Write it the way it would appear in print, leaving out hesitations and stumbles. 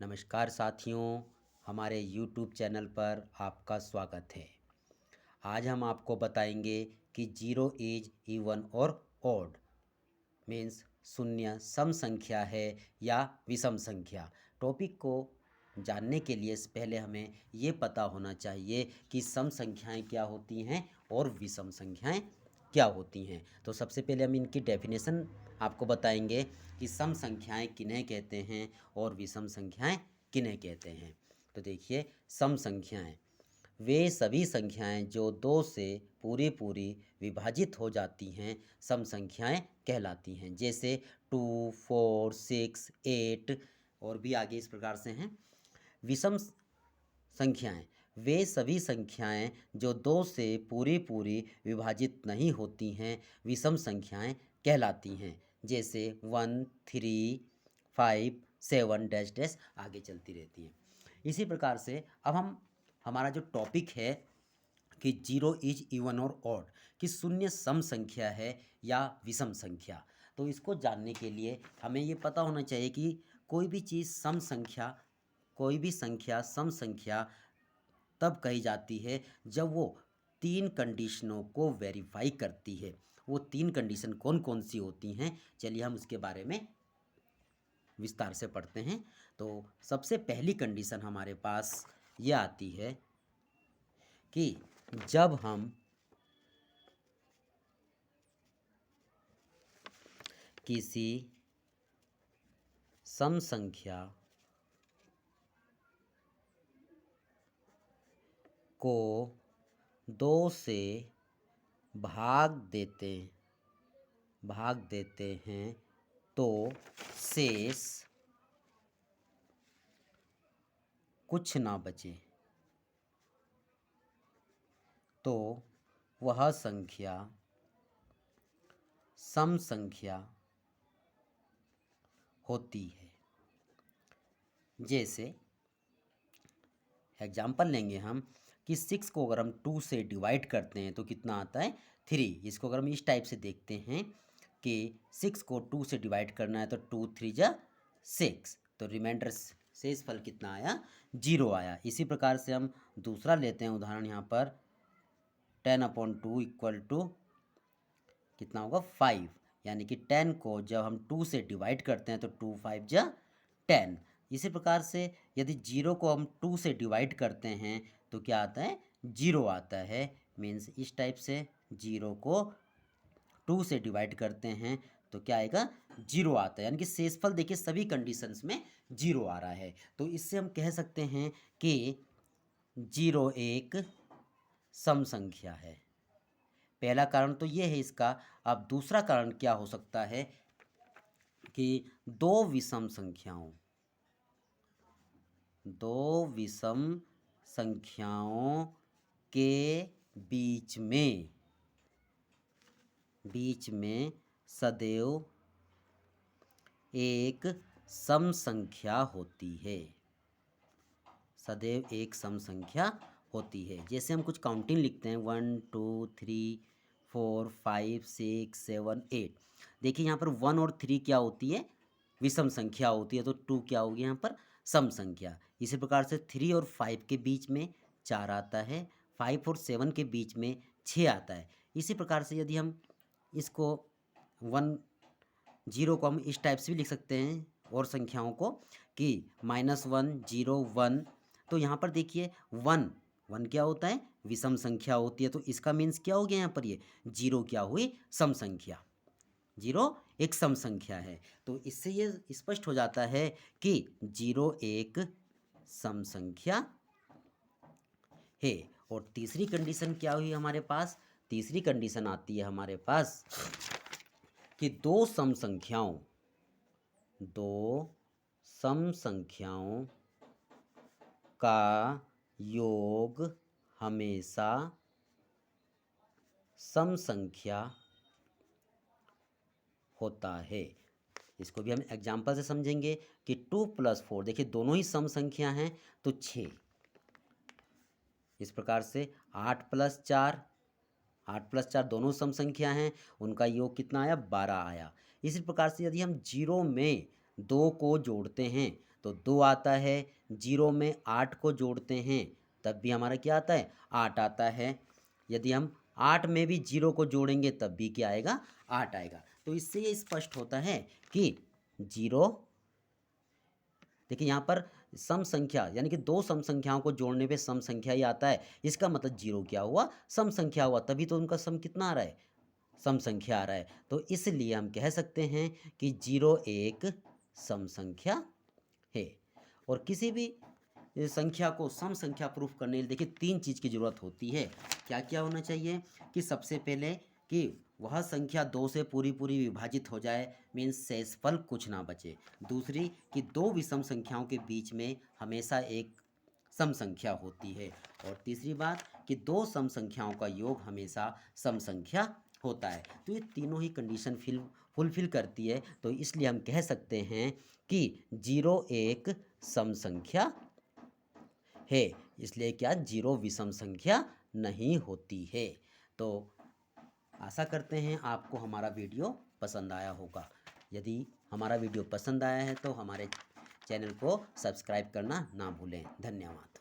नमस्कार साथियों, हमारे YouTube चैनल पर आपका स्वागत है। आज हम आपको बताएंगे कि जीरो इज इवन और ऑड मीन्स शून्य सम संख्या है या विषम संख्या। टॉपिक को जानने के लिए पहले हमें ये पता होना चाहिए कि सम संख्याएं क्या होती हैं और विषम संख्याएं क्या होती हैं। तो सबसे पहले हम इनकी डेफिनेशन आपको बताएंगे कि सम संख्याएं किन्हें कहते हैं और विषम संख्याएं किन्हें कहते हैं। तो देखिए, सम संख्याएं वे सभी संख्याएं जो दो से पूरी पूरी विभाजित हो जाती हैं सम संख्याएं कहलाती हैं। जैसे 2, 4, 6, 8 और भी आगे इस प्रकार से हैं। विषम संख्याएं वे सभी संख्याएं जो दो से पूरी पूरी विभाजित नहीं होती हैं विषम संख्याएं कहलाती हैं। जैसे 1, 3, 5, 7 डैश डैश आगे चलती रहती हैं। इसी प्रकार से अब हमारा जो टॉपिक है कि जीरो इज इवन और ऑड, कि शून्य सम संख्या है या विषम संख्या। तो इसको जानने के लिए हमें ये पता होना चाहिए कि कोई भी चीज़ सम संख्या, कोई भी संख्या सम संख्या तब कही जाती है जब वो तीन कंडीशनों को वेरीफाई करती है। वो तीन कंडीशन कौन कौन सी होती हैं, चलिए हम उसके बारे में विस्तार से पढ़ते हैं। तो सबसे पहली कंडीशन हमारे पास ये आती है कि जब हम किसी सम संख्या को दो से भाग देते हैं तो शेष कुछ ना बचे, तो वह संख्या सम संख्या होती है। जैसे एग्जाम्पल लेंगे हम कि 6 को अगर हम 2 से डिवाइड करते हैं तो कितना आता है, 3। इसको अगर हम इस टाइप से देखते हैं कि 6 को 2 से डिवाइड करना है तो 2 3 जा 6, तो रिमाइंडर शेष फल कितना आया, 0 आया। इसी प्रकार से हम दूसरा लेते हैं उदाहरण यहाँ पर 10/2 इक्वल टू कितना होगा, 5। यानी कि 10 को जब हम 2 से डिवाइड करते हैं तो 2 5 जा 10। इसी प्रकार से यदि 0 को हम 2 से डिवाइड करते हैं तो क्या आता है, 0 आता है। मीन्स इस टाइप से 0 को 2 से डिवाइड करते हैं तो क्या आएगा, 0 आता है। यानी कि शेषफल देखिए सभी कंडीशंस में 0 आ रहा है। तो इससे हम कह सकते हैं कि 0 एक सम संख्या है। पहला कारण तो ये है इसका। अब दूसरा कारण क्या हो सकता है कि दो विषम संख्याओं के बीच में सदैव एक सम संख्या होती है। सदैव एक सम संख्या होती है। जैसे हम कुछ काउंटिंग लिखते हैं 1 2 3 4 5 6 7 8। देखिए यहाँ पर 1 और 3 क्या होती है, विषम संख्या होती है, तो 2 क्या होगी यहाँ पर, सम संख्या। इसी प्रकार से 3 और 5 के बीच में 4 आता है, 5 और 7 के बीच में 6 आता है। इसी प्रकार से यदि हम इसको 1 0 को हम इस टाइप से भी लिख सकते हैं और संख्याओं को कि -1 0 1। तो यहाँ पर देखिए 1 क्या होता है, विषम संख्या होती है, तो इसका मीन्स क्या हो गया यहाँ पर, ये 0 क्या हुई, सम संख्या। 0 एक सम संख्या है। तो इससे ये स्पष्ट हो जाता है कि 0 एक सम संख्या है। और तीसरी कंडीशन क्या हुई हमारे पास, तीसरी कंडीशन आती है हमारे पास कि दो सम संख्याओं का योग हमेशा सम संख्या होता है। इसको भी हम एग्जाम्पल से समझेंगे कि 2 + 4, देखिए दोनों ही सम संख्या हैं तो 6। इस प्रकार से 8 + 4 दोनों सम संख्या हैं, उनका योग कितना आया, 12 आया। इसी प्रकार से यदि हम 0 में 2 को जोड़ते हैं तो 2 आता है। 0 में 8 को जोड़ते हैं तब भी हमारा क्या आता है, 8 आता है। यदि हम 8 में भी 0 को जोड़ेंगे तब भी क्या आएगा, 8 आएगा। तो इससे ये स्पष्ट होता है कि 0, देखिए यहाँ पर सम संख्या यानी कि दो सम संख्याओं को जोड़ने पे सम संख्या ही आता है। इसका मतलब 0 क्या हुआ, सम संख्या हुआ, तभी तो उनका सम कितना आ रहा है, सम संख्या आ रहा है। तो इसलिए हम कह सकते हैं कि 0 एक सम संख्या है। और किसी भी संख्या को सम संख्या प्रूफ करने के लिए देखिए 3 चीज़ की ज़रूरत होती है। क्या क्या होना चाहिए कि सबसे पहले कि वह संख्या 2 से पूरी पूरी विभाजित हो जाए, मीन्स शेषफल कुछ ना बचे। दूसरी कि दो विषम संख्याओं के बीच में हमेशा एक सम संख्या होती है। और तीसरी बात कि दो सम संख्याओं का योग हमेशा सम संख्या होता है। तो ये तीनों ही कंडीशन फुलफिल करती है। तो इसलिए हम कह सकते हैं कि 0 एक सम संख्या है। इसलिए क्या 0 विषम संख्या नहीं होती है। तो आशा करते हैं आपको हमारा वीडियो पसंद आया होगा। यदि हमारा वीडियो पसंद आया है तो हमारे चैनल को सब्सक्राइब करना ना भूलें। धन्यवाद।